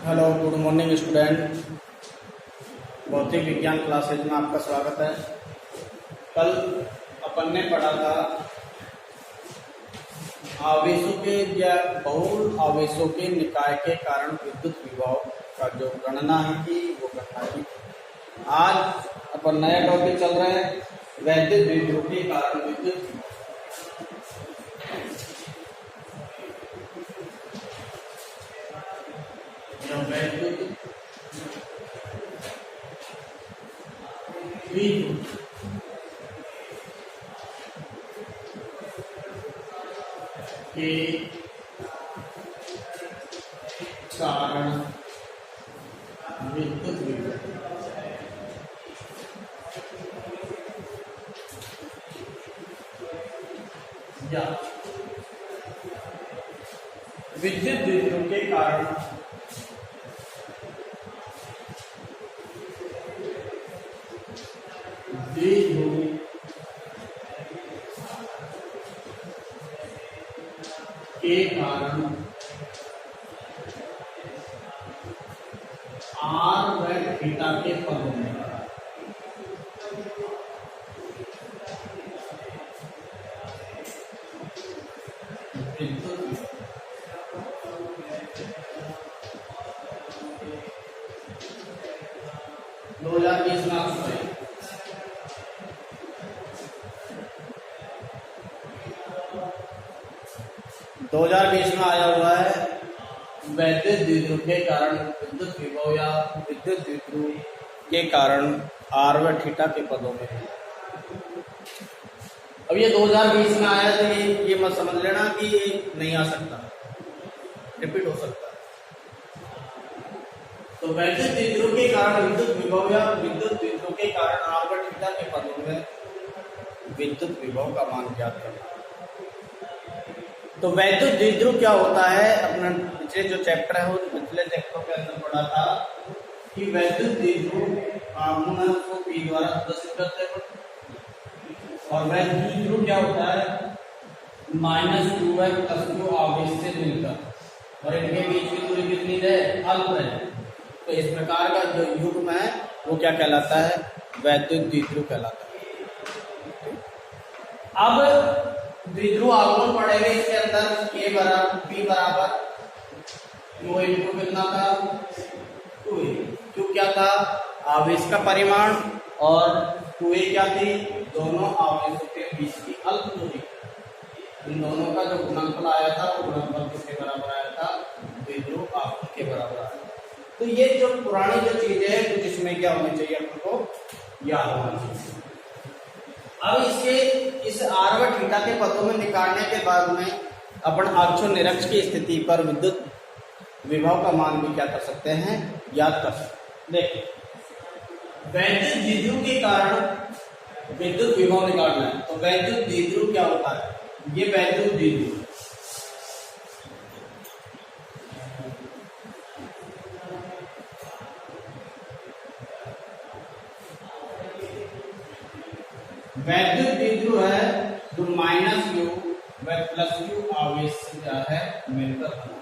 Hello, good morning student. भौतिक विज्ञान classes में आपका स्वागत है। कल अपन ने पढ़ा था आवेशों के या बहुल आवेशों के निकाय के कारण विद्युत विभव का जो गणना की वो गणना की। आज अपन नया टॉपिक चल रहा है वैद्युत विभव के कारण विद्युत वैद्युत विभव के कारण विद्युत विभव या विद्युत विभव के कारण द्विध्रुव के कारण आर व थीटा के पदों में विद्युत 2020 में 2020 में आया हुआ है वैद्युत द्विध्रुव के कारण विद्युत विभव या विद्युत द्विध्रुव के कारण आर व थीटा के पदों में। अब ये 2020 में आया तो ये मत समझ लेना कि ये नहीं आ सकता, रिपीट हो सकता है। तो वैद्युत द्विध्रुव के कारण विद्युत विभव या विद्युत द्विध्रुव के कारण आर व थीटा के पदों में विद्युत विभव का मान ज्ञात करना। तो वैद्युत द्विध्रुव क्या होता है, अपना पिछले जो चैप्टर है वो पिछले चैप्टर के अंदर पढ़ा था कि वैद्युत द्विध्रुव आघूर्ण को P द्वारा प्रदर्शित करते हैं। और वैद्युत द्विध्रुव क्या होता है, -2y + q आवेश से मिलकर, और इनके बीच की दूरी कितनी है, अल्प है। तो इस प्रकार का जो युग्म है वो क्या कहलाता है, वैद्युत द्विध्रुव कहलाता है। अब द्विध्रुव आघूर्ण पड़ेगा इसके अंदर P बराबर Q इंटू कितना था, 2a। Q क्या था, आवेश का परिमाण, और 2a क्या थी, दोनों आवेशों के बीच की अल्प दूरी। इन दोनों का जो गुणनफल आया था वो गुणनफल किसके बराबर आया था, द्विध्रुव आघूर्ण के बराबर आया। तो ये जो पुरानी जो चीजें है तो इसमें क्या होना चाहिए, आपको याद होना चाहिए। अब इसके इस आर व थीटा के पदों में निकालने के बाद में अपन अक्षो निरक्ष की स्थिति पर विद्युत विभव का मान भी क्या कर सकते हैं, याद कर सकते हैं। देखिए वैद्युत द्विध्रुव के कारण विद्युत विभव निकालना है। तो वैद्युत द्विध्रुव क्या होता है, ये वैद्युत द्विध्रुव वैद्युत द्विध्रुव है जो -q व +q आवेश से क्या है मिलकर बना।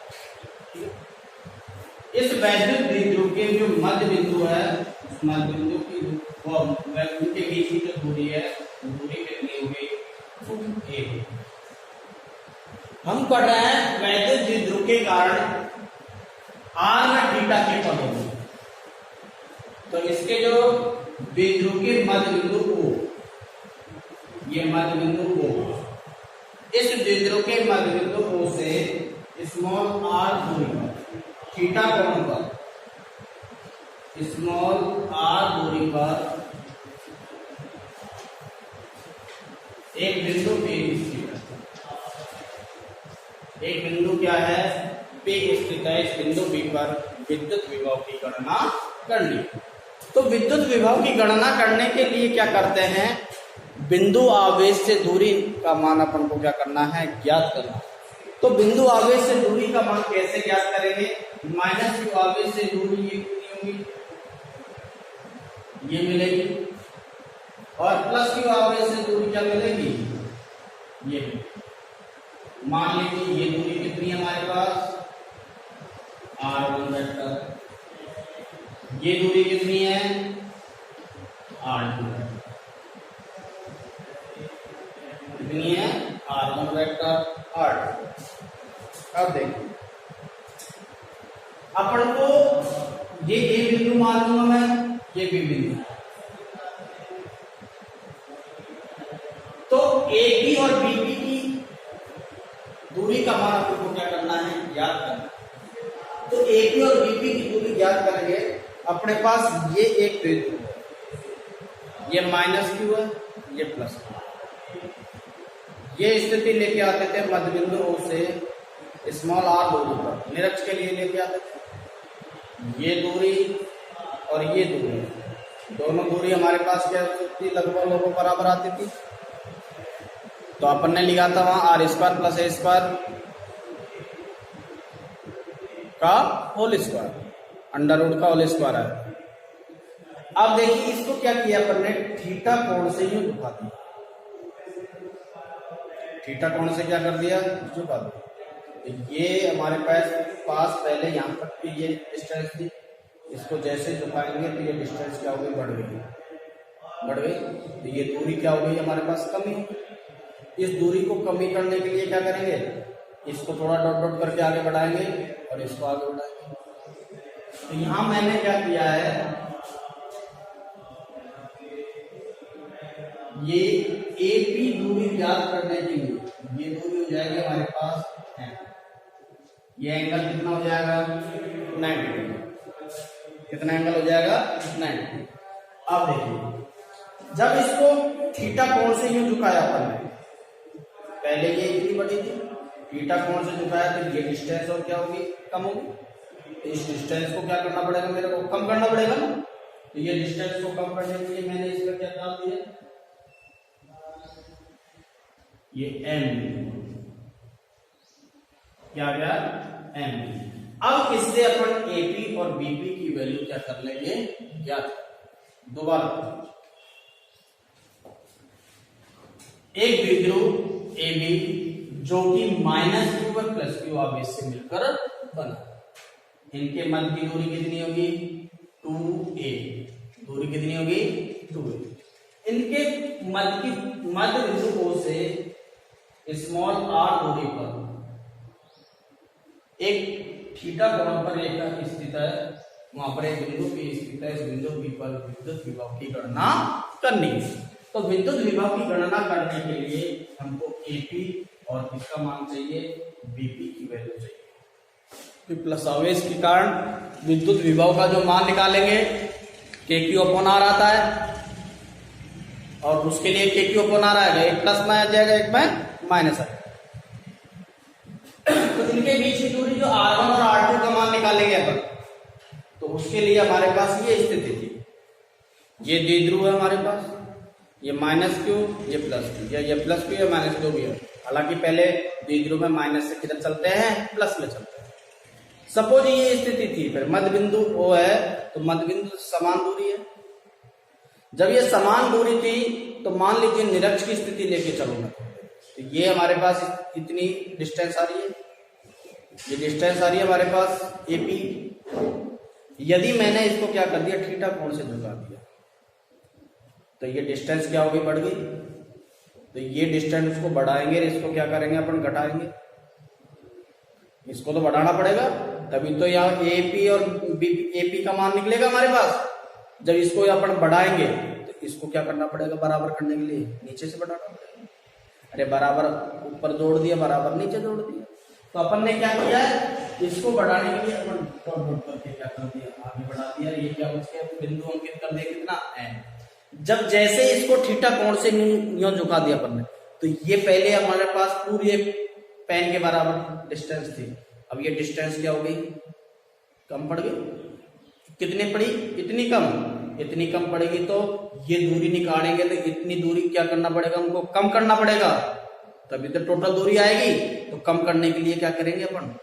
इस वैद्युत द्विध्रुव के जो मध्य बिंदु है, उस मध्य बिंदु की उनके बीच की जो दूरी है, दूरी कितनी होगी, a। हम पढ़ रहे हैं वैद्युत द्विध्रुव के कारण आर व थीटा के पदों में। तो इसके जो द्विध्रुव के मध्य बिंदु O, ये मध्य बिंदु O, इस द्विध्रुव के मध्य बिंदु O से स्मॉल r दूरी पर थीटा कोण पर, स्मॉल r दूरी पर एक बिंदु P स्थित है। एक बिंदु क्या है, P स्थित है। इस बिंदु P पर विद्युत विभव की गणना करनी। तो विद्युत विभव की गणना करने के लिए क्या करते हैं, बिंदु आवेश से दूरी का मान अपन को क्या करना है, ज्ञात करना। तो बिंदु आवेश से दूरी का मान कैसे ज्ञात करेंगे, -q आवेश से दूरी ये कितनी होगी, ये मिलेगी, और +q आवेश से दूरी क्या मिलेगी, ये। मान लीजिए ये दूरी कितनी है हमारे पास, r1 वेक्टर ये दूरी कितनी है, R2 है, कितनी है, R1 वेक्टर R2। अब देखिए अपन को ये A बिंदु मान लूंगा मैं, ये B बिंदु, तो AB और BB की दूरी का मान आपको क्या करना है, याद करना है। तो AB और BB की दूरी याद करेंगे, अपने पास ये एक बिंदु है, ये -Q है, ये प्लस Q। ये स्थिति लेके आते थे मध्य बिंदु O से स्मॉल r दूरी पर, निरक्ष के लिए लेके आते थे। ये दूरी और ये दूरी, दोनों दूरी हमारे पास क्या थी, लगभग बराबर आती थी। तो अपन ने लिखा था वहां R² प्लस A² का होल स्क्वायर, अंडर रूट का होल स्क्वायर है। अब देखिए इसको क्या किया अपन ने, थीटा कोण से यूं झुका दिया, थीटा कोण से क्या कर दिया, झुका दिया। तो ये हमारे पास पहले यहाँ तक की ये डिस्टेंस थी, इसको जैसे झुकाएंगे तो ये डिस्टेंस क्या हो गई, बढ़ गई। तो ये दूरी क्या हो गई हमारे पास, कमी। इस दूरी को कमी करने के लिए क्या करेंगे, इसको थोड़ा डॉट डॉट करके आगे बढ़ाएंगे और इसको आगे बढ़ाएंगे। तो यहां मैंने क्या किया है, ये AP दूरी याद करने के लिए ये दूरी हो जाएगी हमारे पास है, ये एंगल कितना हो जाएगा, 90। कितना एंगल हो जाएगा, 90। अब देखिए जब इसको थीटा कोण से यूं झुकाया अपन ने, पहले ये इतनी बड़ी थी, थीटा कोण से झुकाया तो ये डिस्टेंस और क्या होगी, कम होगी। इस डिस्टेंस को क्या करना पड़ेगा, मेरे को कम करना पड़ेगा ना। तो ये डिस्टेंस को कम करने के लिए मैंने इसका क्या डाल दिया, ये M, क्या गया, M। अब इससे अपन AP और BP की वैल्यू क्या कर लेंगे, ज्ञात। दोबारा एक बिंदु AB जो कि -Q और +Q आवेश से मिलकर बना, इनके मध्य की दूरी कितनी होगी, 2a। दूरी कितनी होगी, 2a। इनके मध्य बिंदु O से स्मॉल r दूरी पर एक थीटा कोण पर रेखा स्थित है, वहां पर एक बिंदु P स्थित है। इस बिंदु P पर विद्युत विभव की गणना करनी है। तो विद्युत विभव की गणना करने के लिए हमको AP और किसका मान चाहिए, BP की वैल्यू चाहिए। प्लस आवेश के कारण विद्युत विभव का जो मान निकालेंगे KQ/R आता है, और उसके लिए KQ/R आएगा, एक प्लस में आ जाएगा, एक में माइनस आएगा। तो इनके बीच की दूरी जो R1 और R2 का मान निकालेंगे अपन, तो उसके लिए हमारे पास ये स्थिति थी, ये द्विध्रुव है हमारे पास, ये -Q, ये +Q, या ये +Q या -Q भी है। हालांकि पहले द्विध्रुव में माइनस से किधर चलते हैं, प्लस में चलते हैं। सपोज ये स्थिति थी, फिर मध्य बिंदु O है, तो मध्य बिंदु समान दूरी है। जब ये समान दूरी थी तो मान लीजिए निरक्ष की स्थिति लेके चलो मैं, तो ये हमारे पास इतनी डिस्टेंस आ रही है, ये डिस्टेंस आ रही है हमारे पास AP। यदि मैंने इसको क्या कर दिया, थीटा कोण से झुका दिया, तो ये डिस्टेंस क्या होगी, बढ़ गई। तो ये डिस्टेंस को बढ़ाएंगे, इसको क्या करेंगे अपन, घटाएंगे। इसको तो बढ़ाना पड़ेगा, तभी तो यहाँ AP और AP का मान निकलेगा हमारे पास। जब इसको अपन बढ़ाएंगे तो इसको क्या करना पड़ेगा, बराबर करने के लिए नीचे से बढ़ाना पड़ेगा। अरे बराबर ऊपर जोड़ दिया, बराबर नीचे जोड़ दिया। तो अपन ने क्या किया है, इसको बढ़ाने के लिए अपन डॉट डॉट करके क्या कर दिया, आगे बढ़ा दिया। ये क्या बच गया, बिंदु अंकित कर दिया, कितना, N। जब जैसे इसको थीटा कोण से यूं झुका दिया अपन ने, तो ये पहले हमारे पास पूरी पेन के बराबर डिस्टेंस थी, अब ये डिस्टेंस क्या हो गई, कम पड़ गई। कितनी पड़ी, इतनी कम पड़ेगी। तो ये दूरी निकालेंगे तो इतनी दूरी क्या करना पड़ेगा, हमको कम करना पड़ेगा, तभी तो टोटल दूरी आएगी। तो कम करने के लिए क्या करेंगे अपन,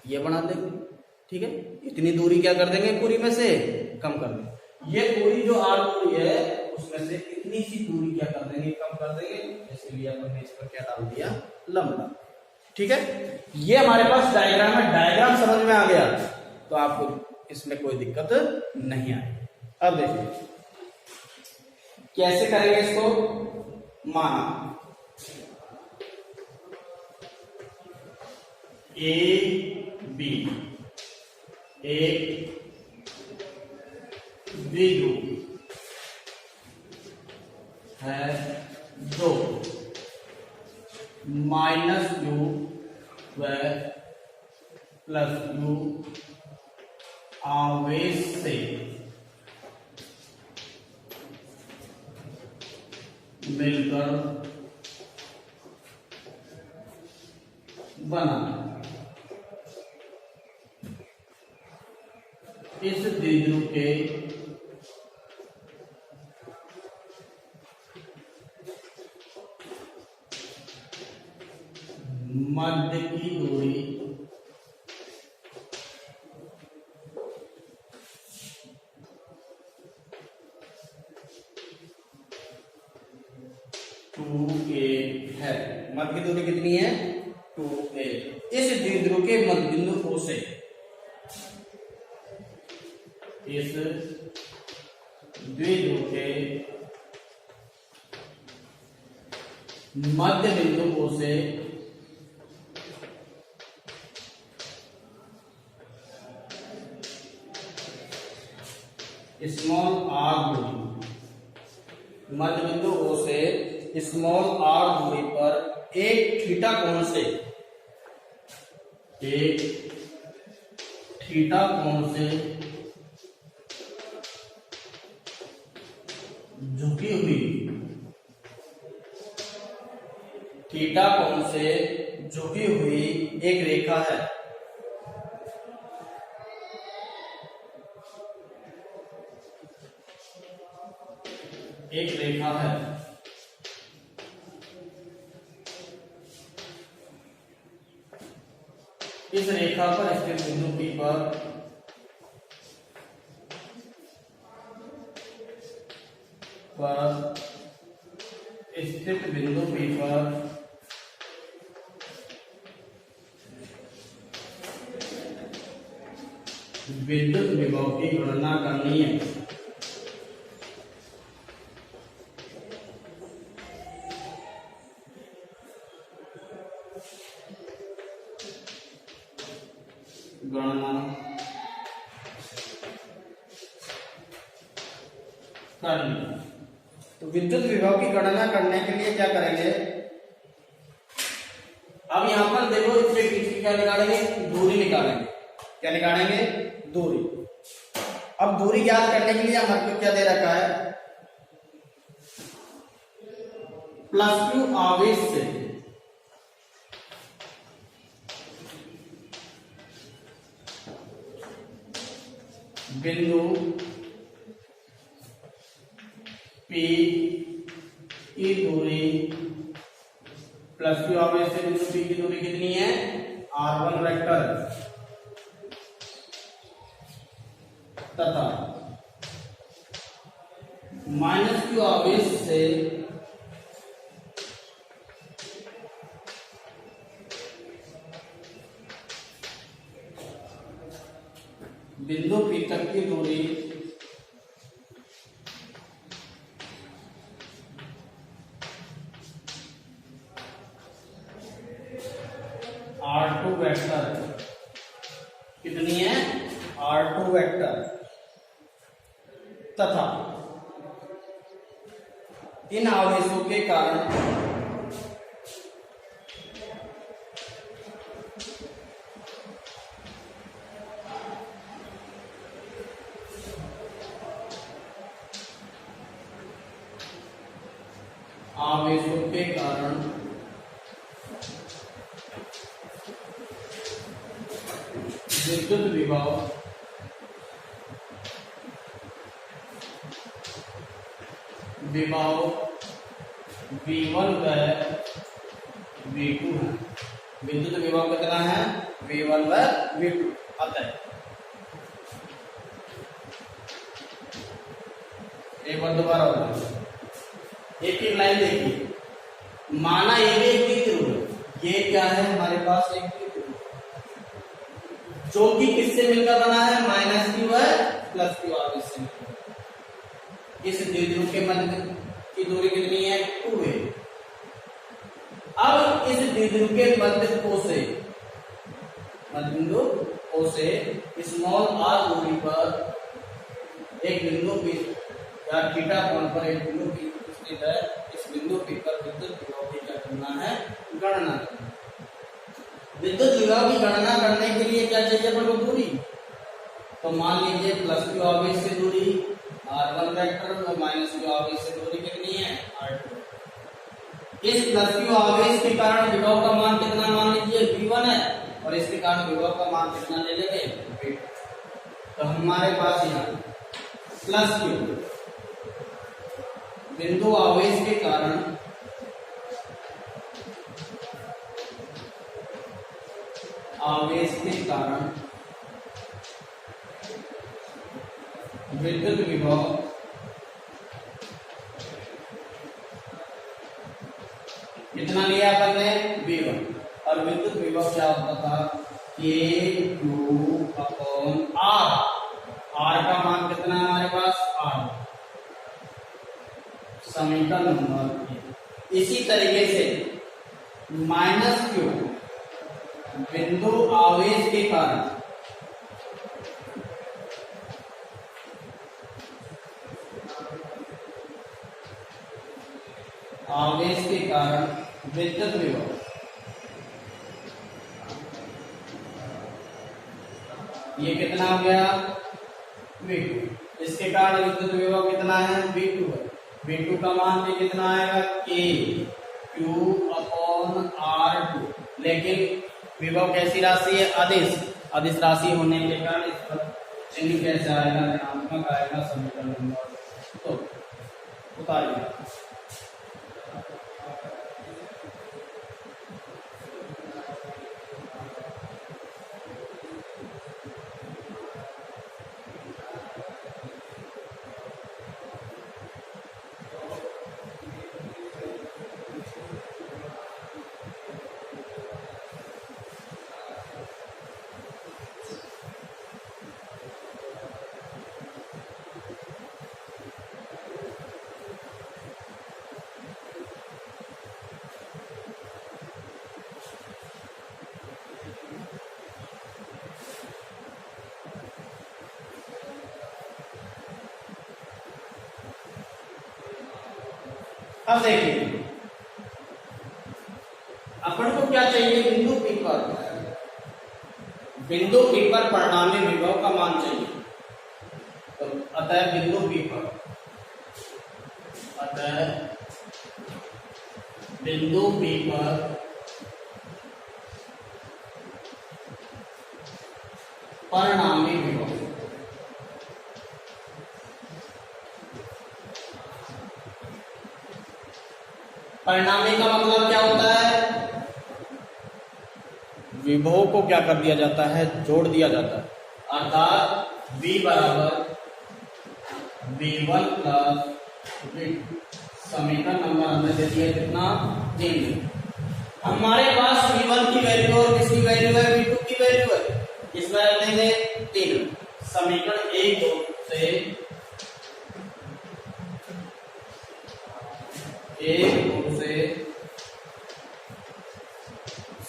ये बना देंगे, ठीक है। इतनी दूरी क्या कर देंगे, पूरी में से कम कर देंगे। ये पूरी जो R दूरी है उसमें से इतनी सी दूरी क्या कर देंगे, कम कर देंगे। इसलिए अपन ने इस पर क्या डाल दिया, लंबा, ठीक है। ये हमारे पास डायग्राम है। डायग्राम समझ में आ गया तो आपको इसमें कोई दिक्कत नहीं आएगी। अब देखिए कैसे करेंगे इसको। माना ए बी एक द्विध्रुव है, दो माइनस यू व प्लस यू आवेश से मिलकर बना। इस द्विध्रुव के मध्य की दूरी 2a है। मध्य की दूरी कितनी है? 2a। इस द्विध्रुव के मध्य बिंदु O से, इस द्विध्रुव के मध्य बिंदु O से स्मॉल r दूरी, मध्य बिंदु O से स्मॉल r दूरी पर एक थीटा कोण से, एक थीटा कोण से झुकी हुई, थीटा कोण से झुकी हुई एक रेखा है। एक रेखा है। इस रेखा पर स्थित बिंदु P पर स्थित बिंदु P पर विद्युत विभव की गणना करनी है। गणना करनी। तो विद्युत विभव की गणना करने के लिए क्या करेंगे? अब यहां पर देखो, इसके बीच की क्या निकालेंगे? दूरी निकालेंगे। क्या निकालेंगे? दूरी। अब दूरी ज्ञात करने के लिए हमारे को क्या दे रखा है? प्लस क्यू आवेश से बिंदु P की दूरी, प्लस क्यू आवेश से बिंदु P की दूरी कितनी है? R1 वेक्टर, तथा माइनस क्यू आवेश से बिंदु P तक की दूरी R2 वेक्टर कितनी है? R2 वेक्टर, तथा इन आवेशों के कारण विद्युत विभव V1 व V2 है। विद्युत विभव कितना है? V1 व V2। अतः एक बार दोबारा होगा, एक एक लाइन देखिए। माना ये एक द्विध्रुव है, ये क्या है हमारे पास? एक द्विध्रुव जो कि किससे मिलकर बना है, माइनस क्यू है प्लस क्यू आवेश से मिलकर। इस द्विध्रुव के मध्य की दूरी कितनी है, 2 है। अब इस द्विध्रुव के मध्य को से स्मॉल r दूरी पर एक बिंदु P या थीटा कोण पर एक बिंदु P स्थित है। इस बिंदु P पर विद्युत विभव की क्या करना है, गणना करना। विद्युत विभव की गणना करने के लिए क्या चाहिए अपन को, दूरी। तो मान लीजिए प्लस क्यू आवेश से दूरी r1 वेक्टर और माइनस क्यू आवेश से दूरी कितनी है, r2। इस प्लस क्यू आवेश के कारण विभव का मान कितना, मान लीजिए v1 है, और इसके कारण विभव का मान कितना ले लेंगे, v2। तो हमारे पास यहाँ प्लस क्यू बिंदु आवेश के कारण विद्युत विभव कितना लिया अपन ने, v1। और विद्युत विभव क्या होता था, K2 अपॉन R। R का मान कितना है हमारे पास, R। समीकरण नंबर। इसी तरीके से माइनस क्यू बिंदु आवेश के कारण विद्युत विभव ये कितना हो गया, v2। इसके कारण विद्युत विभव कितना है, v2 है। v2 का मान भी कितना आएगा, K2 अपॉन R2। लेकिन विभव कैसी राशि है, अदिश राशि होने के कारण इस पर चिन्ह कैसे आएगा, ऋणात्मक आएगा। समीकरण नंबर तो उतारिए। अब देखिए अपन को क्या चाहिए, बिंदु P पर, बिंदु P पर परिणामी विभव का मान चाहिए। तो अतः बिंदु P पर परिणामी विभव परिणामी का मतलब क्या होता है, विभव को क्या कर दिया जाता है, जोड़ दिया जाता है। अर्थात V बराबर V1 प्लस V2। समीकरण नंबर हमने दे दिया कितना, 3। हमारे पास V1 की वैल्यू और किसकी वैल्यू है, V2 की वैल्यू है। इसमें रख देंगे 3। समीकरण 1 2 से 1 2 से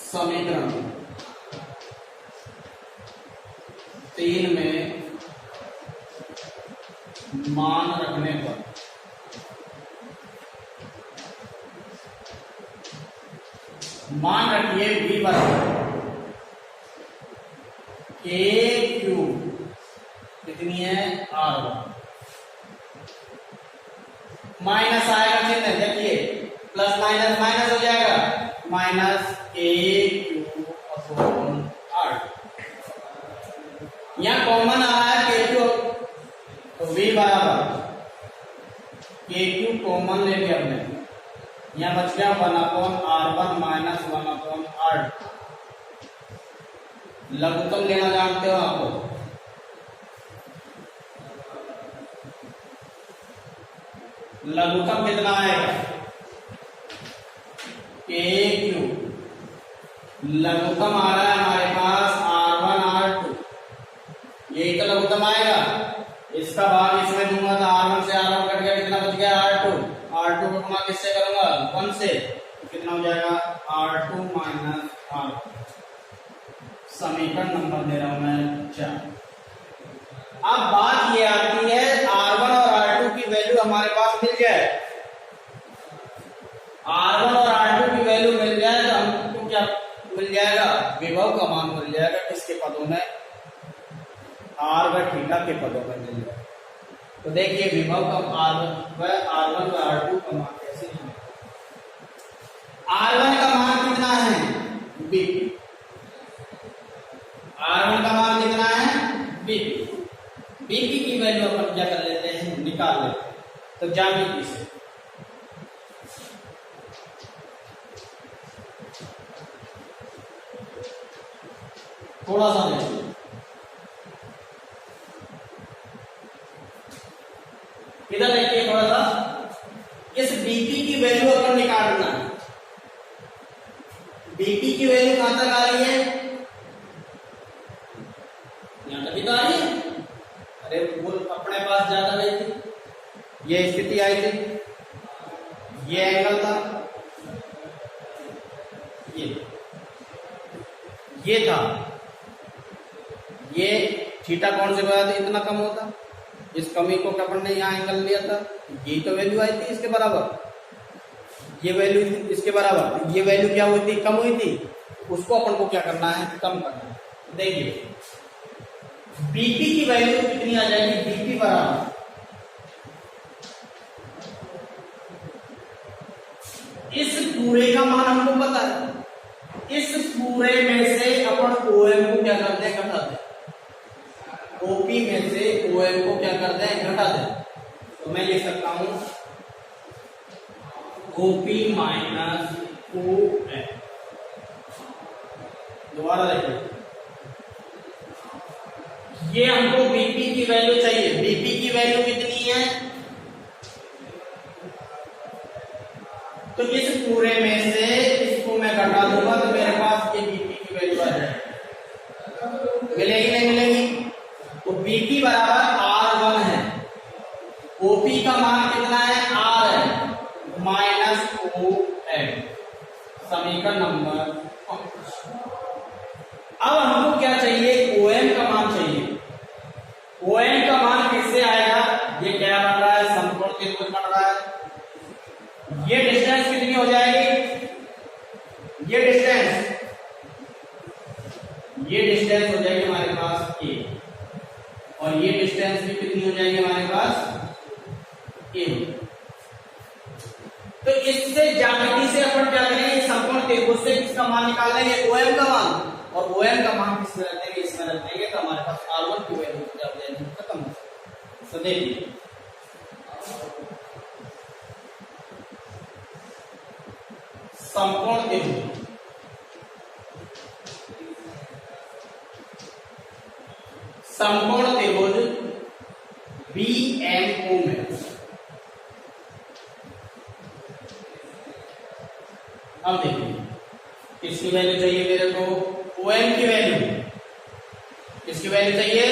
समीकरण 3 में मान रखने पर मान रखिए V बराबर K क्यूब कितनी है, R1। माइनस आएगा चिन्ह, देखिए प्लस माइनस माइनस हो जाएगा, माइनस K अपॉन R। यहाँ कॉमन आ रहा है K2, तो V बराबर K कॉमन ले लिया हमने, यहाँ बच गया 1 upon R1 minus 1 upon R। लघुत्तम लेना जानते हो आपको, लघुत्तम कितना आएगा, K क्यूब। लघुत्तम आ रहा है हमारे पास R1 R2 टर्म आएगा, इसका भाग इसमें दूंगा तो R1 से R1 कट गया, कितना बच गया R2, R2 को गुणा किससे करूंगा 1 से, तो कितना हो जाएगा R2 माइनस R1। समीकरण नंबर दे रहा हूं मैं 4। अब बात ये आती है R1 और R2 की वैल्यू हमारे पास मिल जाए, R1 और R2 की वैल्यू मिल जाए तो हमको क्या मिल जाएगा, विभव का मान मिल जाएगा किसके पदों में, R व थीटा के पदों में मिल जाएगा। तो देखिए विभव का R1 व R2 का मान कैसे है। R1 का मान कितना है B, R1 का मान कितना है B, B की वैल्यू अपन क्या कर लेते हैं, निकाल लेते हैं। तो ज्यामिति से थोड़ा सा देखिए, इधर देखिए थोड़ा सा, इस बीपी की वैल्यू अपन निकालना है। बीपी की वैल्यू कहां तक आ रही है, यहां तक भी आ रही है। अरे वो अपने पास ज्यादा नहीं थी, ये स्थिति आई थी, ये एंगल था, ये था, ये थीटा कौन से बराबर इतना कम होता, इस कमी को अपन ने यहाँ एंगल लिया था, ये तो वैल्यू आई थी इसके बराबर, ये वैल्यू इसके बराबर, ये वैल्यू क्या हुई थी, कम हुई थी, उसको अपन को क्या करना है, कम करना है। देखिए बीपी की वैल्यू कितनी आ जाएगी, बीपी बराबर इस पूरे का मान हमको पता है, इस पूरे में से अपन OM को क्या करते हैं, घटा दें, OP में से OM को क्या करते हैं, घटा दें। तो मैं लिख सकता हूं OP माइनस OM। दोबारा देखिए, ये हमको BP की वैल्यू चाहिए, BP की वैल्यू कितनी है, तो इस पूरे में से इसको मैं घटा दूंगा तो मेरे पास ये बीपी की वैल्यू आ जाएगी, मिलेगी नहीं मिलेगी। तो बीपी बराबर R1 है, ओपी का मान कितना है, R है, माइनस OM। समीकरण नंबर 5। अब हमको क्या चाहिए, OM का मान चाहिए। OM का मान किससे आएगा, ये क्या बन रहा है, समकोण त्रिभुज बन रहा है। ये डिस्टेंस कितनी हो जाएगी, ये डिस्टेंस हो जाएगी हमारे पास A, और ये डिस्टेंस भी कितनी हो जाएगी हमारे पास A। तो इससे ज्यामिति से अपन क्या करेंगे, समकोण त्रिभुज से किसका मान निकाल लेंगे, OM का मान, और OM का मान किसमें रख देंगे, इसमें रख देंगे, तो हमारे पास R1 की वैल्यू खत्म हो। तो देखिए समकोण त्रिभुज, समकोण त्रिभुज BMO में अब देखिए किसकी वैल्यू चाहिए मेरे को, OM की वैल्यू, किसकी वैल्यू चाहिए,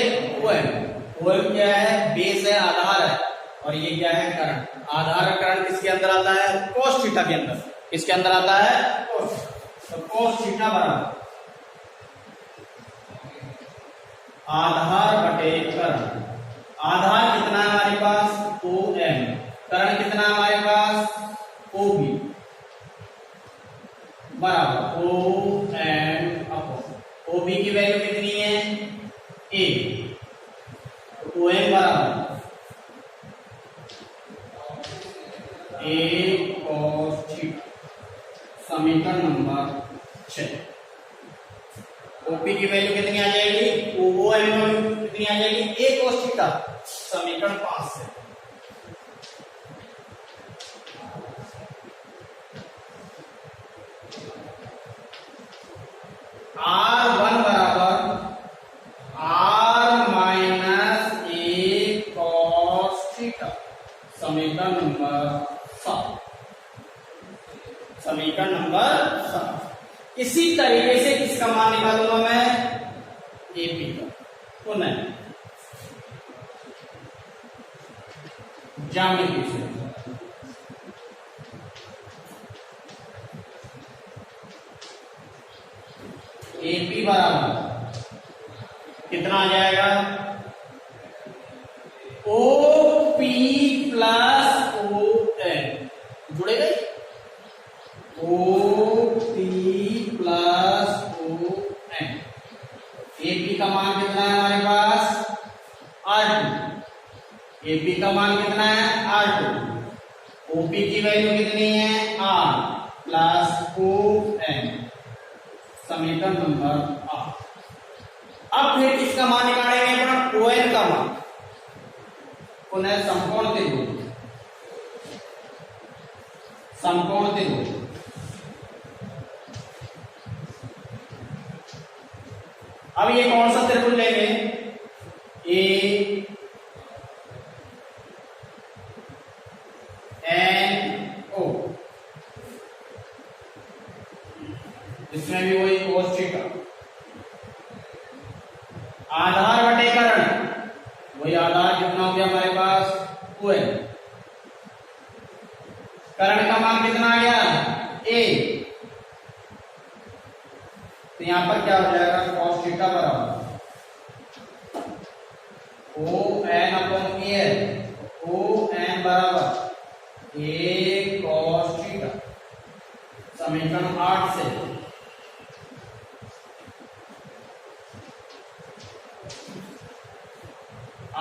OM क्या है, बेस है, आधार है, और ये क्या है, करंट। आधार करंट किसके अंदर आता है, cos थीटा के अंदर, किसके अंदर आता है, तो cos थीटा बराबर आधार बटे करंट। आधार कितना है हमारे पास, OM, करंट कितना है हमारे पास, OB, बराबर OM अपॉन OB की वैल्यू कितनी है, A, OM बराबर A cos थीटा। समीकरण नंबर 6। ओपी की वैल्यू कितनी आ जाएगी, OM की वैल्यू कितनी आ जाएगी, A cos थीटा। समीकरण 5 से R1 बराबर R minus A cos theta. समीकरण नंबर 7। समीकरण नंबर 7। इसी तरीके से किसका मान निकालूंगा मैं, AP का। पुनः ज्यामिति से। AP बराबर कितना आ जाएगा, OP प्लस ON जुड़े गए, OP प्लस ON। AP का मान कितना है हमारे पास, R2। AP का मान कितना है, R2। OP की वैल्यू कितनी है, R प्लस ON। समीकरण नंबर 8। अब फिर इसका मान निकालेंगे अपन, ON का मान। पुनः समकोण त्रिभुज, समकोण त्रिभुज अब ये कौन सा त्रिभुज लेंगे, ANO, इसमें भी वही cos थीटा। आधार बटे कर्ण, वही आधार कितना हो गया हमारे पास, ON। कर्ण का मान कितना आ गया, A। तो यहां पर क्या हो जाएगा, cos थीटा बराबर ON अपॉन AL, ON बराबर A cos थीटा। समीकरण 8 से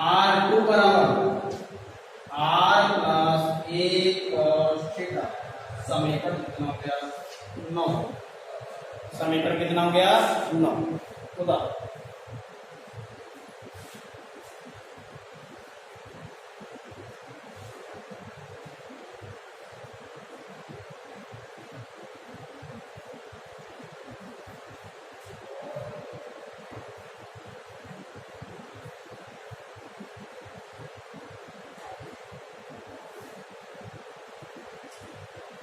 R2 बराबर R plus A cos theta. समीकरण कितना हो गया, 9। समीकरण कितना हो गया, 9। खुदा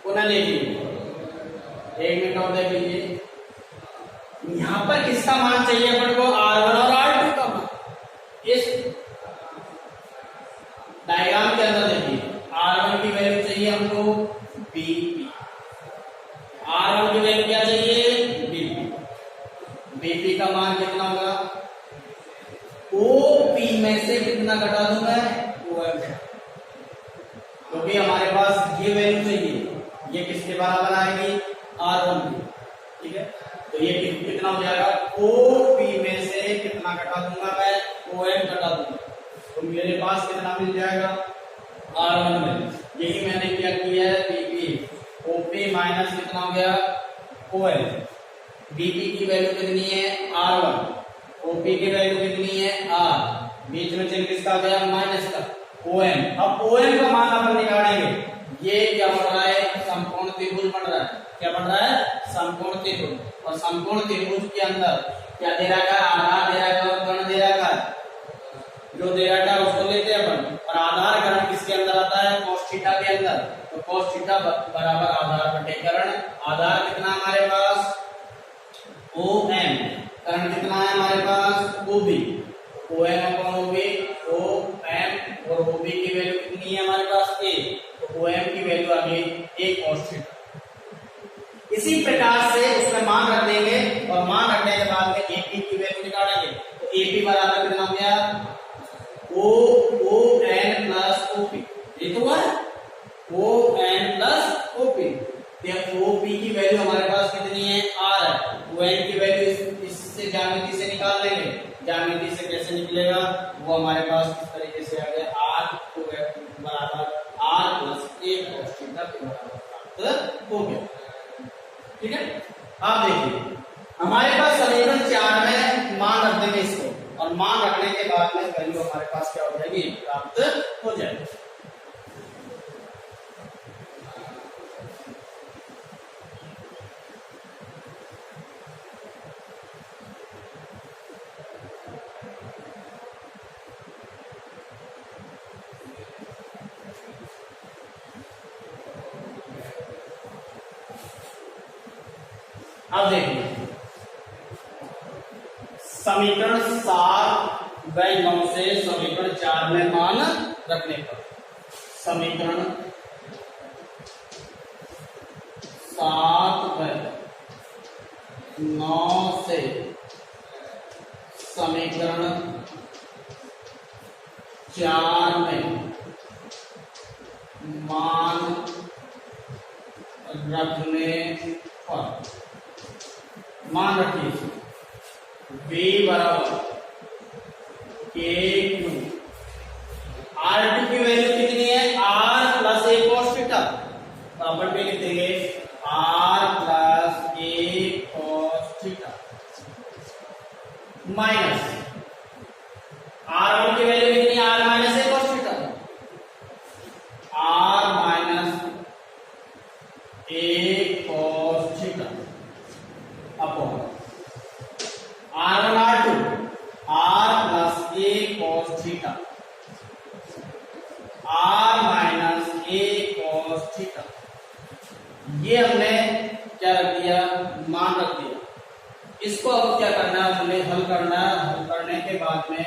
पुनः देखिए, 1 मिनट और देख लीजिए। यहां पर किसका मान चाहिए अपन को, R1 और R2 का मान। इस डायग्राम के अंदर देखिए, R1 की वैल्यू चाहिए हमको BP, R1 की वैल्यू क्या चाहिए, BP। BP का मान कितना होगा, OP में से कितना घटा दूं मैं, OM। क्योंकि हमारे पास ये वैल्यू चाहिए, ये किसके बराबर आएगी, R1 की, ठीक है। तो ये कितना हो जाएगा, OP में से कितना घटा दूंगा मैं, OM घटा दूंगा। तो मेरे पास कितना मिल जाएगा, R1 में। यही मैंने क्या किया है, BP। OP माइनस कितना हो गया, OM। BP की वैल्यू कितनी है, R1। OP की वैल्यू कितनी है, R। बीच में चिन्ह किसका गया, माइनस का, OM। अब OM का मान अपन निकालेंगे। ये क्या बन रहा है, समकोण त्रिभुज बन रहा है। क्या बन रहा है, समकोण त्रिभुज। और समकोण त्रिभुज के अंदर क्या दे रखा है, आधार दे रखा है और कर्ण दे रखा है। जो दे रखा है उसको लेते हैं अपन, और आधार कर्ण किसके अंदर आता है, cos थीटा के अंदर। तो cos थीटा बराबर आधार बटे कर्ण। आधार कितना हमारे पास, OM। कर्ण कितना है हमारे पास, OB। OM upon OB, OM और OB की वैल्यू कितनी है हमारे पास, A। तो OM की वैल्यू आ गई A cos थीटा। इसी प्रकार से उसमें मान रख देंगे, और मान रखने के बाद में AP की वैल्यू निकालेंगे। तो AP बराबर कितना हो गया, ON प्लस OP। ये तो है ON प्लस OP। OP की वैल्यू हमारे पास कितनी है, R है। ON की वैल्यू इससे ज्यामिति से निकाल लेंगे। ज्यामिति से कैसे निकलेगा, वो हमारे पास किस तरीके से आ गया, R बराबर R plus A cos theta के बराबर प्राप्त हो गया, ठीक है। आप देखिए, हमारे पास समीकरण 4 में मान रख देंगे इसको, और मान रखने के बाद में वैल्यू हमारे पास क्या हो जाएगी, प्राप्त हो जाएगी। अब देखिए, समीकरण 7 व 9 से समीकरण 4 में मान रखने पर समीकरण 7 व 9 से समीकरण 4 में मान रखने पर, मान रखिए V बराबर के क्यू, R2 की वैल्यू कितनी है, R plus a cos theta, तो अपन पे लिख देंगे R plus a cos theta minus R1 की वैल्यू कितनी है, R minus a cos theta, R minus a cos theta upon R1 R2 R plus a cos theta, R minus a cos theta, ये हमने क्या रख दिया, मान रख दिया। इसको अब क्या करना है, हमें हल करना है। हल करने के बाद में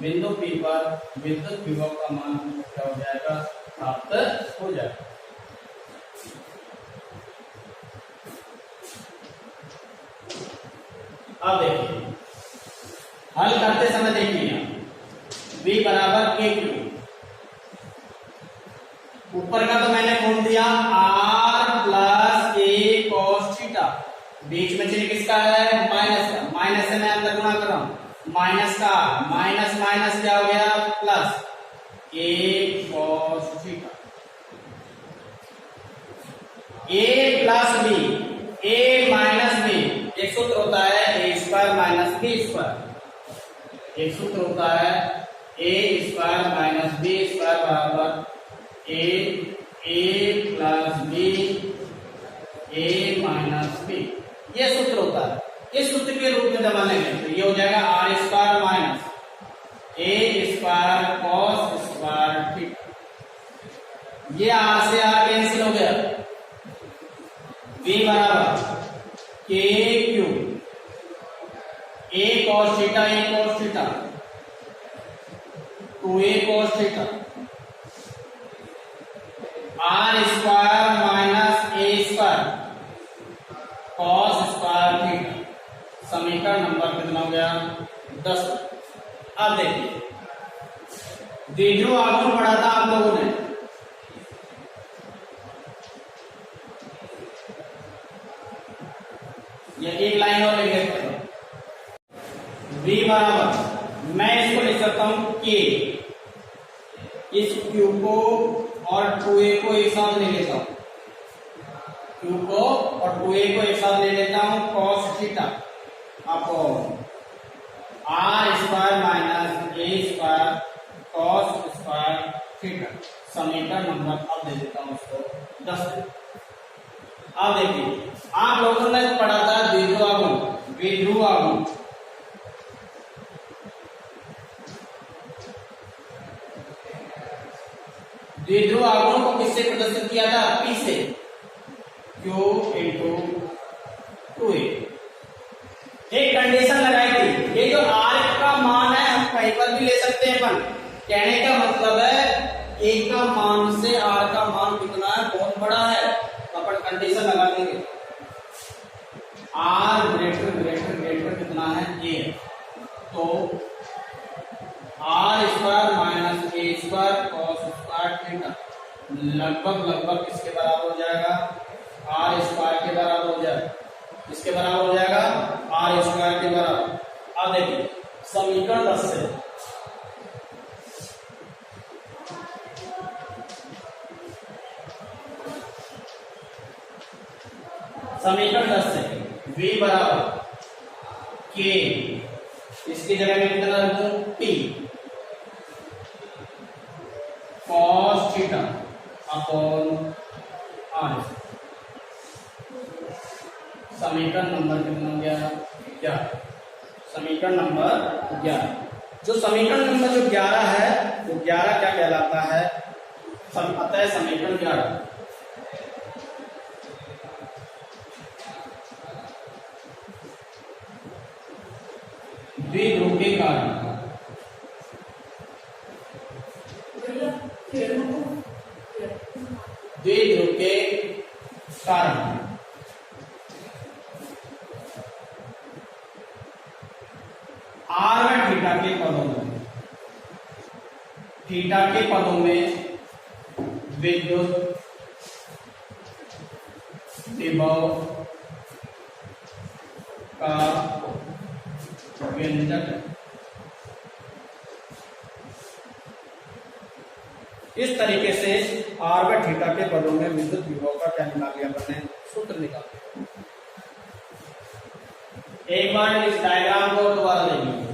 बिंदु P पर विद्युत विभव का मान क्या हो जाएगा, प्राप्त हो जाएगा। अब देखिए हल करते समय देखिए V बराबर के क्यू, ऊपर का तो मैंने खोल दिया R plus a cos theta, बीच में चिन्ह किसका है, माइनस का, माइनस से मैं अंदर गुणा कर रहा हूं, माइनस का माइनस माइनस क्या हो गया, plus a cos theta, A plus B, A minus B, एक सूत्र होता है ए स्क्वायर माइनस बी स्क्वायर, एक सूत्र होता है ए स्क्वायर माइनस बी स्क्वायर बराबर ए प्लस बी ए माइनस बी, ये सूत्र होता है। इस सूत्र के रूप में जमा लेंगे तो ये हो जाएगा आर स्क्वायर माइनस ए स्क्वायर कॉस स्क्वायर थीटा, ये आर से आर कैंसिल हो गया, V बराबर k q, A cos theta A cos theta, 2a cos theta, R square minus A square cos square theta, समीकरण नंबर कितना हो गया, 10। अब देखिए द्विध्रुव आघूर्ण पढ़ा था आप लोगों ने, ये एक लाइन और लिख देते हैं, V बराबर मैं इसको लिख सकता हूं K, इस Q को और 2a को एक साथ ले लेता हूं, Q को और 2a को एक साथ ले लेता हूं, cos theta upon R square minus ए स्क्वायर cos स्क्वायर थीटा, समीकरण नंबर अब दे देता हूं उसको 10। अब देखिए आप लोगों ने पढ़ा था द्विध्रुव आघूर्ण, द्विध्रुव आघूर्ण, द्विध्रुव आघूर्ण को किससे प्रदर्शित किया था, P से, Q इंटू 2a। एक कंडीशन लगाई थी, ये जो R का मान है हम कहीं पर भी ले सकते हैं, अपन कहने का मतलब है A का मान से R का मान कितना है, बहुत बड़ा है, तो अपन कंडीशन लगा देंगे R ग्रेटर ग्रेटर ग्रेटर कितना है, A, तो R स्क्वायर माइनस ए स्क्वायर कॉस स्क्वायर थीटा लगभग लगभग किसके बराबर हो जाएगा, R स्क्वायर के बराबर हो जाएगा, किसके बराबर हो जाएगा, R स्क्वायर के बराबर। अब देखिए समीकरण 10 से V बराबर K, इसकी जगह में कितना रखूं, P cos theta upon R, समीकरण नंबर कितना हो गया, 11, समीकरण नंबर 11। जो समीकरण नंबर जो 11 है वो 11 क्या कहलाता है, अतः समीकरण 11 द्विध्रुव के कारण आर व थीटा के पदों में, थीटा के पदों में विद्युत विभव का व्यंजक इस तरीके से आर व थीटा के पदों में विद्युत विभव का क्या निकाल लिया अपने, सूत्र निकाल लिया। एक बार इस डायग्राम को दोबारा देख लीजिए।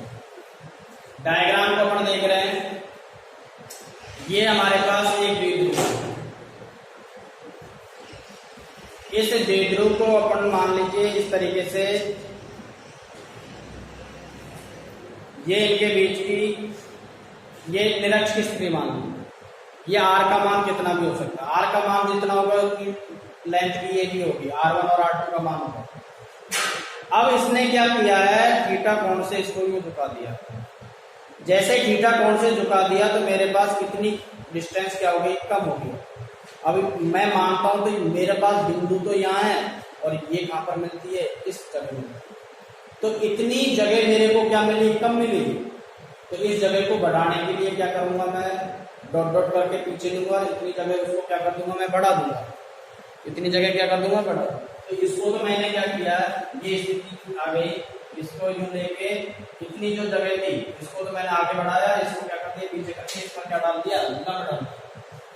डायग्राम को अपन देख रहे हैं, ये हमारे पास एक द्विध्रुव है। इस द्विध्रुव को अपन मान लीजिए इस तरीके से, ये इनके बीच की ये निरक्ष की स्थिति मान लीजिए। ये आर का मान कितना भी हो सकता है, आर का मान जितना होगा उसकी लेंथ भी एक ही होगी, R1 और R2 का मान होगा। अब इसने क्या किया है, थीटा कोण से इसको यूं झुका दिया। जैसे थीटा कोण से झुका दिया तो मेरे पास कितनी डिस्टेंस क्या होगी, कम होगी। अब मैं मानता हूं तो मेरे पास बिंदु तो यहाँ है और ये कहां पर मिलती है, इस जगह में। तो इतनी जगह मेरे को क्या मिली, कम मिली। तो इस जगह को बढ़ाने के लिए क्या करूंगा, मैं डॉट डॉट करके पीछे लूंगा, इतनी जगह उसको क्या कर दूंगा, मैं बढ़ा दूंगा। इतनी जगह क्या कर दूंगा, बढ़ा। तो इसको तो मैंने क्या किया, ये स्थिति आ गई, इसको यूं लेके इतनी जो जगह थी इसको तो मैंने आगे बढ़ाया, इसको क्या कर दिया, पीछे करके इसका क्या डाल दिया, लंबा डाल दिया।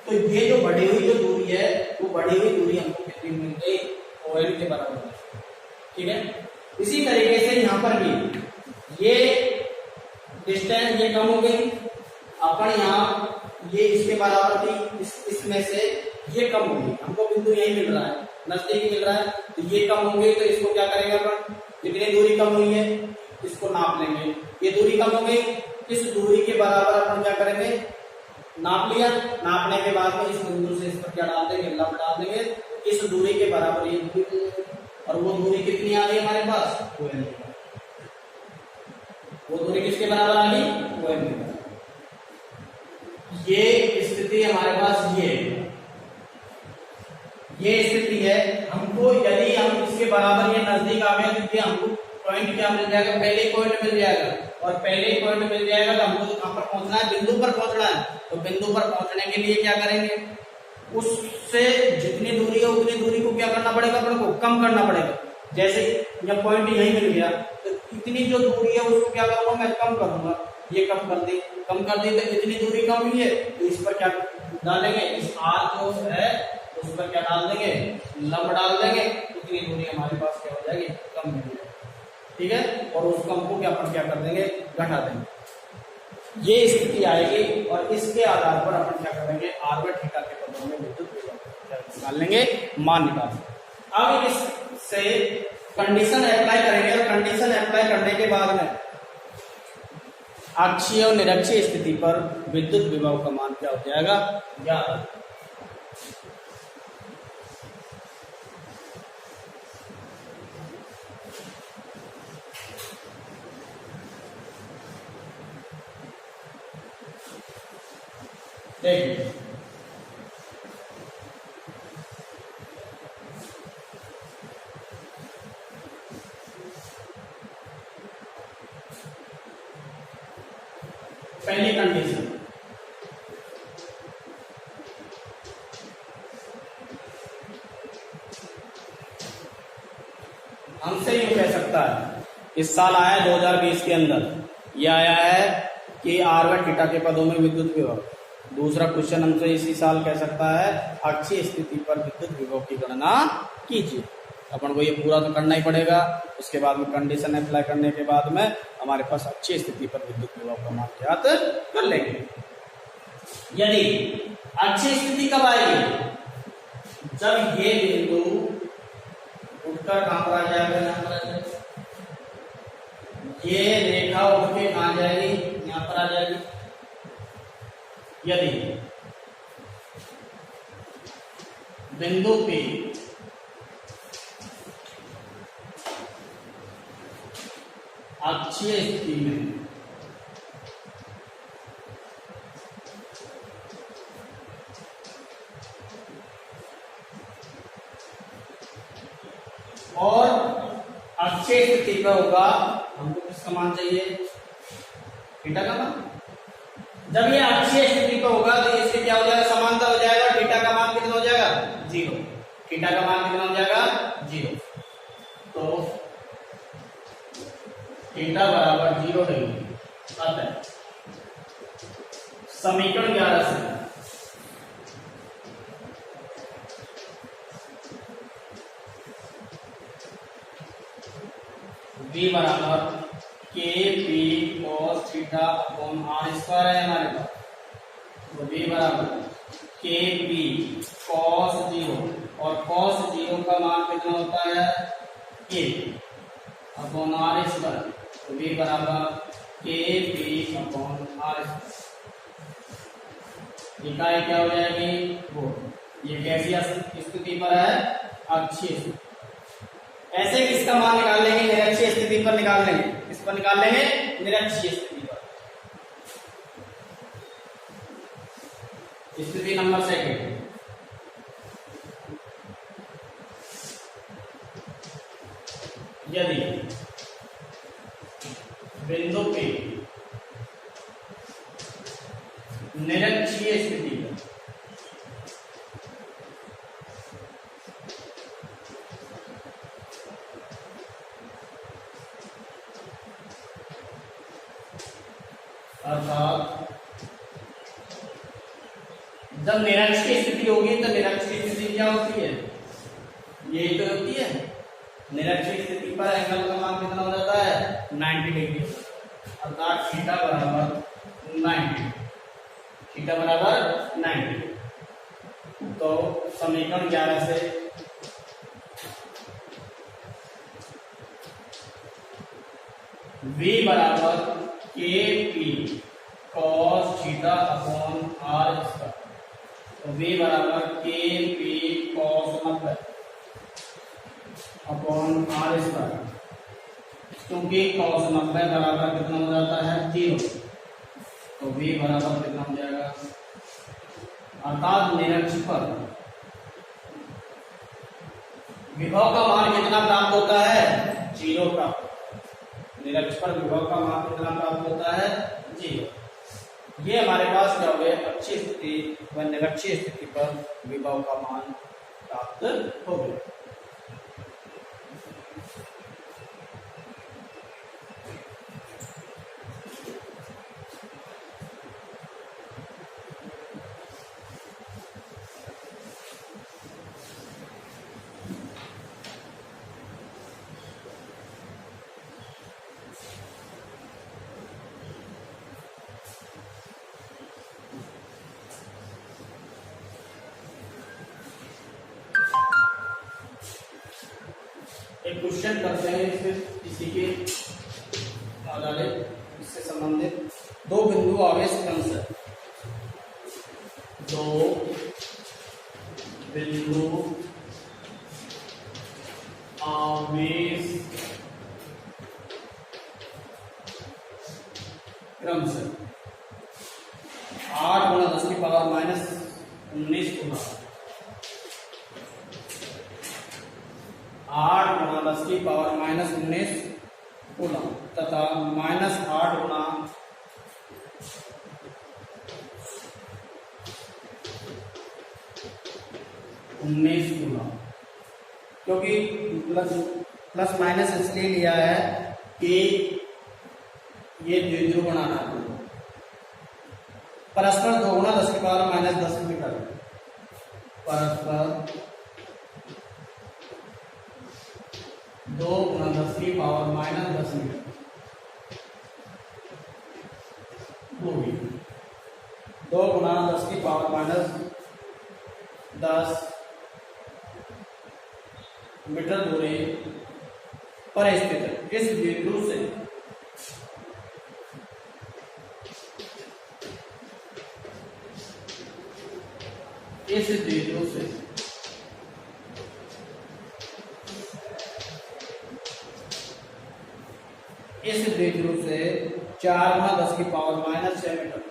तो ये जो बढ़ी हुई जो दूरी है, वो बढ़ी हुई दूरी हमको कितनी मिल गई, OL के बराबर। ठीक है। इसी तरीके से यहाँ पर भी ये डिस्टेंस ये कम हो गई, अपन यहाँ ये इसके बराबर थी, इसमें से ये कम होगी, हमको बिंदु यही मिल रहा है, नजदीक मिल रहा है। तो ये कम होंगे तो इसको क्या करेंगे अपन, जितनी दूरी कम हुई है इसको नाप लेंगे। ये दूरी कम हो गई, इस दूरी के बराबर अपन क्या करेंगे, नाप लिया। नापने के बाद में इस बिंदु से इस पर क्या डाल देंगे, लंब डाल देंगे। इस दूरी के बराबर ये दूरी, और वो दूरी कितनी आ गई हमारे पास, वो दूरी किसके बराबर आ गई, OL के बराबर। ये स्थिति हमारे पास ये स्थिति है। हमको यदि हम इसके बराबर ये नजदीक आ गए तो हमको पॉइंट क्या मिल जाएगा, पहले पॉइंट मिल जाएगा। और पहले पॉइंट मिल जाएगा तो हमको तो कहां पर पहुंचना है, बिंदु पर पहुंचना है। तो बिंदु पर पहुंचने के लिए क्या करेंगे, उससे जितनी दूरी है उतनी दूरी को क्या करना पड़ेगा, अपन को कम करना पड़ेगा। जैसे जब पॉइंट यही मिल गया तो इतनी जो दूरी है उसको क्या करूंगा, मैं कम करूंगा। ये कम कर दी तो इतनी दूरी कम हुई है, तो इस पर क्या डालेंगे, इस R जो है उस पर क्या डाल देंगे, लंब डाल देंगे। इतनी दूरी हमारे पास क्या हो जाएगी, कम मिल जाएगी। ठीक है। और उस कम को क्या अपन क्या कर देंगे, घटा देंगे। ये स्थिति आएगी और इसके आधार पर अपन क्या करेंगे, R व थीटा के पदों में विद्युत विभव निकाल लेंगे, मान निकाल लेंगे। अब इससे कंडीशन अप्लाई करेंगे और कंडीशन अप्लाई करने के बाद में अक्षीय और निरक्षीय स्थिति पर विद्युत विभव का मान क्या हो जाएगा, ज्ञात। देखिए पहली कंडीशन, हमसे यूं कह सकता है, इस साल आया 2020 के अंदर ये आया है कि R व थीटा के पदों में विद्युत विभव। दूसरा क्वेश्चन हमसे इसी साल कह सकता है, अक्षीय स्थिति पर विद्युत विभव की गणना कीजिए। अपन को ये पूरा तो करना ही पड़ेगा। उसके बाद में कंडीशन अप्लाई करने के बाद में हमारे पास अक्षीय स्थिति पर विद्युत विभव का मान ज्ञात कर लेंगे। यदि अक्षीय स्थिति कब आएगी, जब ये बिंदु उठकर कहां पर आ जाएगा, यहाँ पर आ जाएगा। ये रेखा उठ के कहां जाएगी, यहाँ पर आ जाएगी। यदि बिंदु P अक्षीय स्थिति में और अक्षीय स्थिति पे होगा, हमको किसका मान चाहिए, थीटा का मान। जब ये अक्षीय स्थिति पर होगा तो इससे क्या हो जाएगा, समांतर हो जाएगा, थीटा का मान कितना हो जाएगा, 0। थीटा का मान कितना हो जाएगा, 0। तो थीटा बराबर 0 डिग्री। अतः समीकरण 11 से v बराबर k p cos theta upon R square है हमारे पास। तो v बराबर के पी कॉस 0 और कॉस 0 का मान कितना होता है, के अपॉन आर स्क्वायर। तो v बराबर k P upon R square. इकाई क्या हो जाएगी, वो। ये कैसी स्थिति पर है, अक्षीय स्थिति। ऐसे किसका मान निकाल लेंगे, निरक्षीय स्थिति पर निकाल लेंगे। किस पर निकाल लेंगे, निरक्षीय स्थिति पर। स्थिति नंबर 2। यदि बिंदु पे निरक्षीय स्थिति पर अर्थात जब निरक्षीय स्थिति होगी तो निरक्षीय स्थिति क्या होती है, यही तो होती है। निरक्षीय स्थिति पर एंगल का मान कितना हो जाता है, 90 डिग्री। अर्थात थीटा बराबर 90। थीटा बराबर 90। तो समीकरण 11 से v बराबर k p cos theta upon R square. तो v बराबर k p cos 90 upon R square. क्योंकि कॉस 90 बराबर कितना हो जाता है, 0। तो v बराबर कितना हो जाएगा, अर्थात निरक्ष पर विभव का मान कितना प्राप्त होता है, 0 प्राप्त। निरक्ष पर विभव का मान कितना प्राप्त होता है, 0। ये हमारे पास क्या हो गया, अक्षीय स्थिति व निरक्षीय स्थिति पर विभव का मान प्राप्त हो गया। एक क्वेश्चन करते हैं इसी के आधारित, इससे संबंधित। दो बिंदु आवेश क्रम से, दो बिंदु आवेश क्रम से 8 गुणा 10 की पावर माइनस 19 गुना 8 गुणा 10 की पावर माइनस 19 गुना तथा माइनस 8 गुणा 19 गुना, क्योंकि प्लस माइनस इसलिए लिया है कि ये द्विध्रुव बनाना है। परस्पर 2 गुणा 10 की पावर माइनस 10 मीटर, परस्पर 2 गुणा 10 की पावर माइनस 10 मीटर दूरी। 2 गुणा 10 की पावर माइनस 10 मीटर दूरी पर स्थित है। इस बिंदु से इस बिंदु से इस बिंदु से 4 गुणा 10 की पावर माइनस 6 मीटर,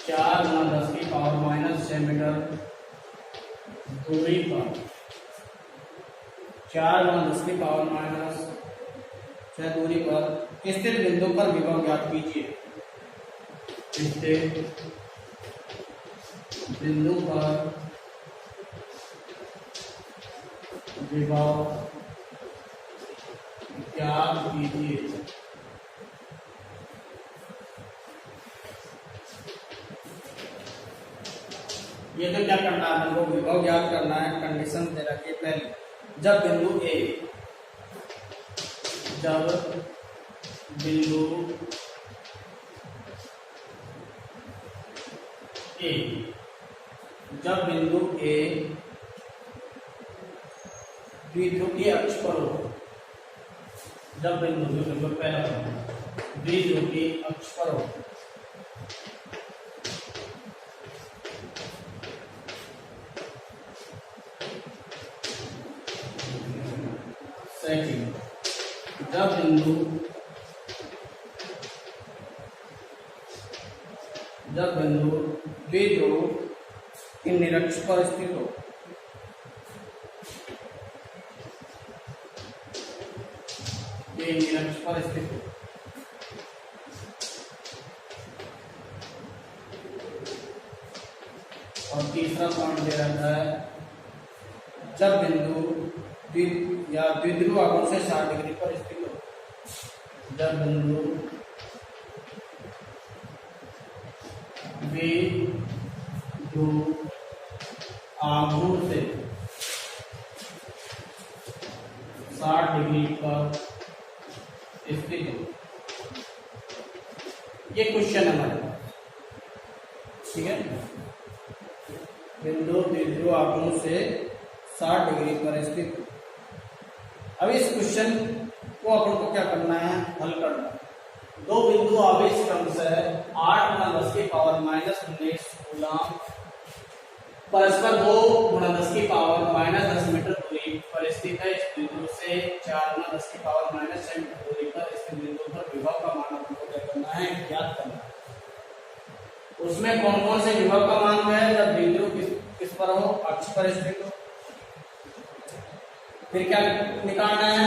4 गुणा 10 की पावर माइनस 6 मीटर दूरी पर, 4 गुणा 10 की पावर माइनस से दूरी पर स्थित बिंदु पर विभव ज्ञात कीजिए। स्थित बिंदु पर विभव ज्ञात कीजिए। ये तो क्या करना है, हमको विभव ज्ञात करना है। कंडीशन दे रखी है पहले, जब बिंदु ए जब बिंदु ए द्विध्रुवीय अक्ष पर हो, जब बिंदु पहला द्विध्रुवीय अक्ष पर हो, सेकंड जब बिंदु द्विध्रुव के निरक्ष पर स्थित हो, ये निरक्ष पर स्थित हो, और तीसरा पॉइंट दे रखा है जब बिंदु द्विध्रुव आकोण से 60 डिग्री पर स्थित हो, जब बिंदु द्विध्रुव आघूर्ण से 60 डिग्री पर स्थित हो। ये क्वेश्चन है हमारे पास, ठीक है। बिंदु द्विध्रुव आघूर्ण से 60 डिग्री पर स्थित हो। अब इस क्वेश्चन को अपन को क्या करना है, हल करना है। दो बिंदु आवेश क्रम से 8 × 10⁻⁻19 कूलम परस्पर 2 × 10⁻−10 मीटर दूरी पर स्थित है। इस बिंदु से 4 × 10⁻−6 मीटर दूरी पर स्थित बिंदु पर विभव का मान आपको क्या करना है, ज्ञात करना है। उसमें कौन कौन से विभव का मान है, जब बिंदु किस पर हो, अक्ष पर स्थित हो। फिर क्या निकालना है,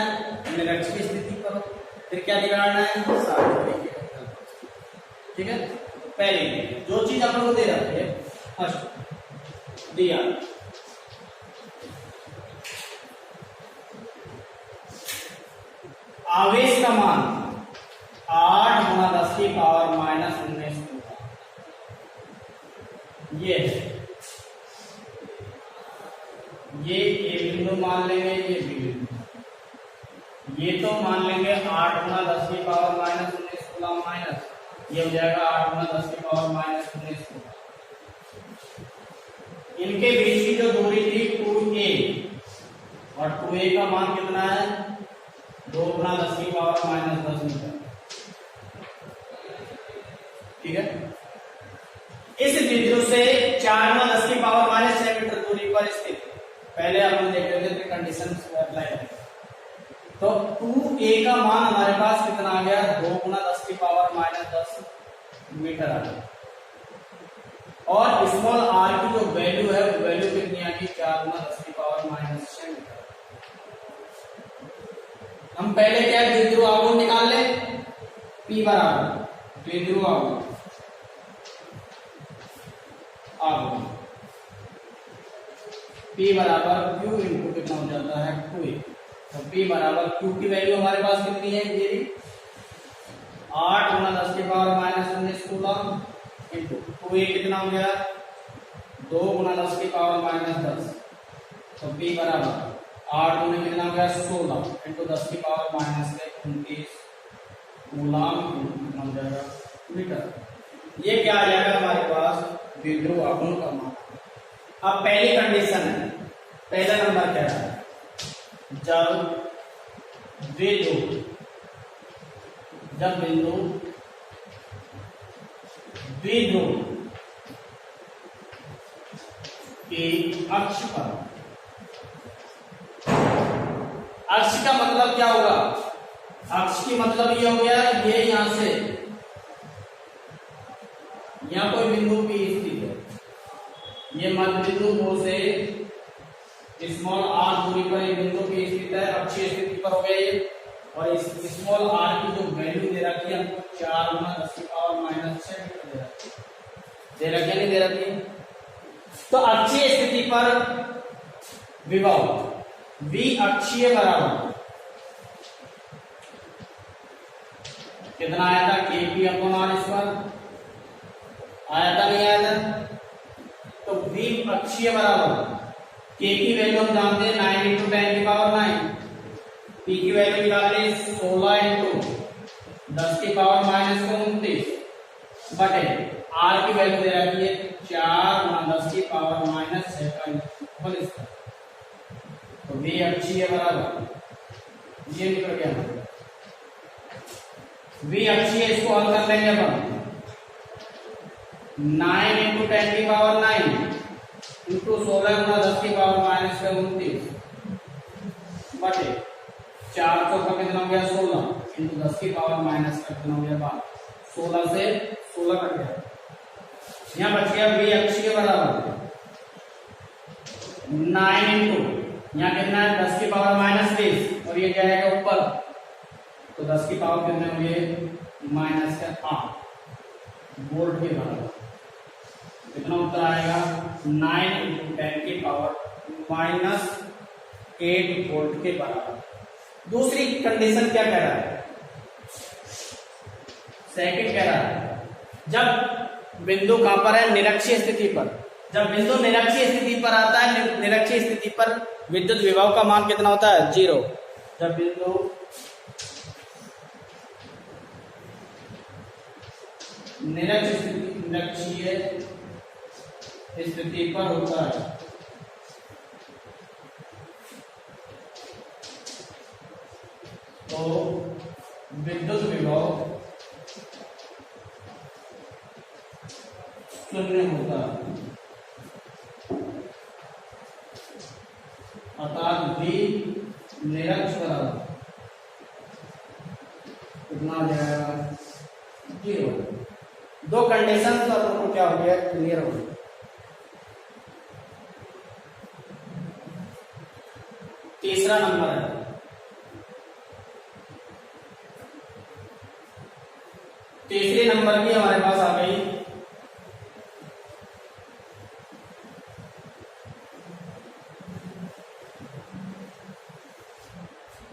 निरक्ष की स्थिति पर हो। फिर क्या निकालना है, 60 डिग्री के एंगल पर। ठीक है, पहले जो चीज अपन को दे रखी है, फर्स्ट दिया आवेश का मान 8 × 10⁻−19 ये ए बिंदु मान लेंगे, ये बी बिंदु, ये तो मान लेंगे 8 × 10⁻−19 कूलम माइनस, ये हो जाएगा 8 × 10⁻−19 कूलम। इनके बीच की जो दूरी थी 2a, और 2a का मान कितना है, 2 × 10⁻−10 मीटर। ठीक है, इस बिंदु से 4 × 10⁻6 मीटर दूरी पर स्थित, पहले अपन देख रहे थे कंडीशन अप्लाई करें, तो 2a का मान हमारे पास कितना आ गया, 2 × 10⁻−10 मीटर आ गया। और स्मॉल r की जो वैल्यू है, वो वैल्यू कितनी आ गई, 4 × 10⁻6 मीटर। हम पहले क्या द्विध्रुव आघूर्ण निकाल ले, P बराबर द्विध्रुव आघूर्ण P बराबर Q इंटू कितना हो जाता है, 2a। तो P बराबर Q की वैल्यू हमारे पास कितनी है, ये 8 × 10⁻−19 कूलम इंटू 2a कितना हो गया, 2 × 10⁻−10। तो P बराबर 8 में कितना हो गया, 16 इंटू 10⁻−29 कूलम कितना हो जाएगा, मीटर। ये क्या आ जाएगा हमारे पास, द्विध्रुव आघूर्ण का मान। अब पहली कंडीशन है, पहला नंबर क्या है, जब बिंदु द्विध्रुव के अक्ष पर, अक्ष का मतलब क्या होगा, अक्ष की मतलब ये हो गया, ये यहां से यहां कोई बिंदु P स्थित है, ये मध्य बिंदु O से स्मॉल r दूरी पर एक बिंदु P स्थित है, अक्षीय स्थिति पर हो गया ये। और इस स्मॉल आर की जो वैल्यू दे रखी है हमको 4 गुना 10 की पावर माइनस 6 मीटर दे रखी है नहीं दे रखी है। तो अक्षीय स्थिति पर विभव V अक्षीय बराबर कितना आया था Kp अपॉन आर स्क्वायर आया था नहीं आया था। तो V अक्षीय बराबर K की वैल्यू हम जानते हैं 9 इंटू 10 की पावर 9, P की वैल्यू निकाले 16 इंटू 10 की पावर माइनस 29 बटे R की वैल्यू दे रखी है 4 गुना 10 की पावर माइनस 6 का होल स्क्वायर। तो V अक्षीय बराबर ये निकल गया V अक्षीय, इसको हल कर लेंगे अपन 9 इंटू 10 की पावर 9 इंटू 16 गुना 10 की पावर माइनस 29 बटे 4 का कितना हो गया 16 इंटू 10 की पावर माइनस का कितना हो गया 12, 16 से 16 कट गया। यहाँ बच गया V अक्षीय बराबर 9 इंटू यहाँ कितना है 10 की पावर माइनस 20 और ये जाएगा ऊपर तो 10 की पावर कितने होंगे माइनस का 8 वोल्ट के बराबर। कितना उत्तर आएगा 9 इंटू 10 की पावर माइनस 8 वोल्ट के बराबर। दूसरी कंडीशन क्या कह रहा है, सेकंड कह रहा है जब बिंदु कहां पर है निरक्षीय स्थिति पर, जब बिंदु निरक्षीय स्थिति पर आता है, निरक्षीय स्थिति पर विद्युत विभव का मान कितना होता है 0। जब बिंदु निरक्षीय स्थिति पर होता है तो विद्युत विभव शून्य होता है, अर्थात V निरक्ष बराबर कितना आ जाएगा 0। दो कंडीशन तो आपको क्या हो गया क्लियर हो गया। तीसरा नंबर है तीसरे नंबर की हमारे पास आ गई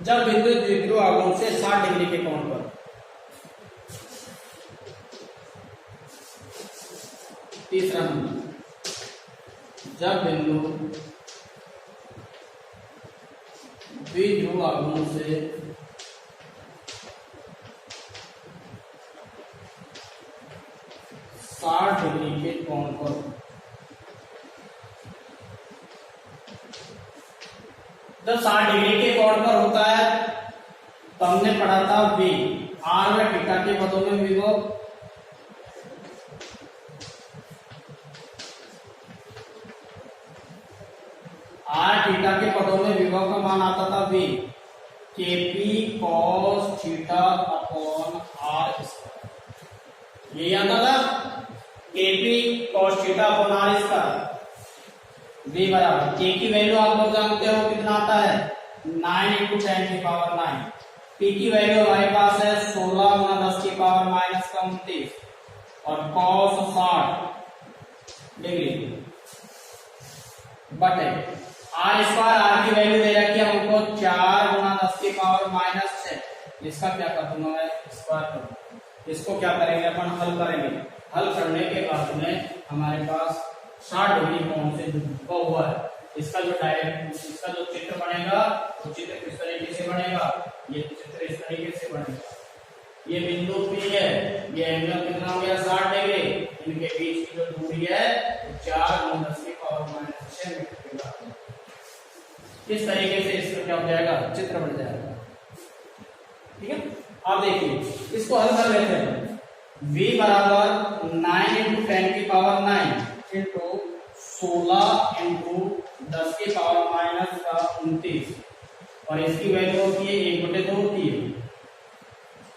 जब बिंदु द्विध्रुव आघूर्ण से 60 डिग्री के कोण पर तीसरा नंबर जब बिंदु द्विध्रुव आघूर्ण से 60 डिग्री के कोण पर जब 60 डिग्री के कोण पर होता है तो हमने पढ़ा था V R व थीटा के पदों में विभव R थीटा के पदों में विभव का मान आता था V Kp cos theta upon R square. ये आता था Kp cos theta upon R square. V बराबर K की वैल्यू आप लोग जानते हो कितना आता है 9 इंटू 10 की पावर 9। P की वैल्यू हमारे पास है 16 गुना 10 की पावर माइनस का 29 और cos 60 डिग्री बटे R स्क्वायर। R की वैल्यू दे रखी है हमको 4 गुना 10 की पावर माइनस 6। इसका क्या कर दूंगा मैं स्क्वायर कर दूंगा। इसको क्या करेंगे अपन हल करेंगे। हल करने के बाद में हमारे पास 60 डिग्री कोण से झुका हुआ है। इसका जो इसका जो चित्र बनेगा वो चित्र किस तरीके से बनेगा, ये चित्र इस तरीके से बनेगा। ये बिंदु P है, ये एंगल कितना हो गया 60 डिग्री, इनके बीच की जो दूरी है 4 गुना 10 की पावर माइनस 6 मीटर के बराबर। इस तरीके से इसका क्या हो जाएगा चित्र बन जाएगा। ठीक है, अब देखिए इसको हल कर लेते हैं। V बराबर 9 इंटू 10 की पावर 9 इंटू 16 इंटू 10 की पावर माइनस का 29 और इसकी वैल्यू होती है 1/2 होती है।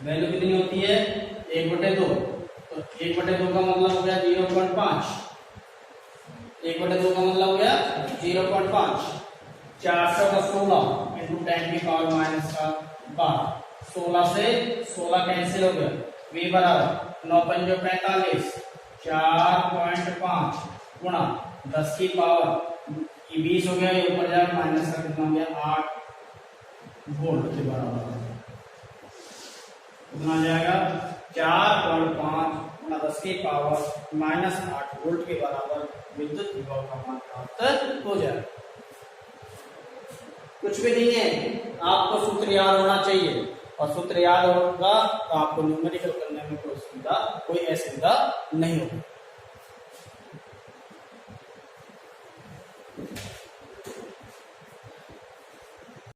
वैल्यू कितनी होती है 1/2। तो 1/2 का मतलब हो गया 0.5। 1/2 का मतलब हो गया 0.5। 400 का 16 इंटू 10 की पावर माइनस का 12 16 से 16 कैंसिल हो गया, v बराबर 9 पंजो 45, 4.5 गुणा 10 की पावर 20 हो गया, ये ऊपर जाकर माइनस का कितना हो गया 8 वोल्ट के बराबर। कितना आ जाएगा 4.5 गुणा 10 की पावर माइनस 8 वोल्ट के बराबर विद्युत विभव का मान प्राप्त हो जाएगा। कुछ भी नहीं है, आपको सूत्र याद होना चाहिए, और सूत्र याद होगा तो आपको न्यूमेरिकल करने में कोई असुविधा नहीं होगी।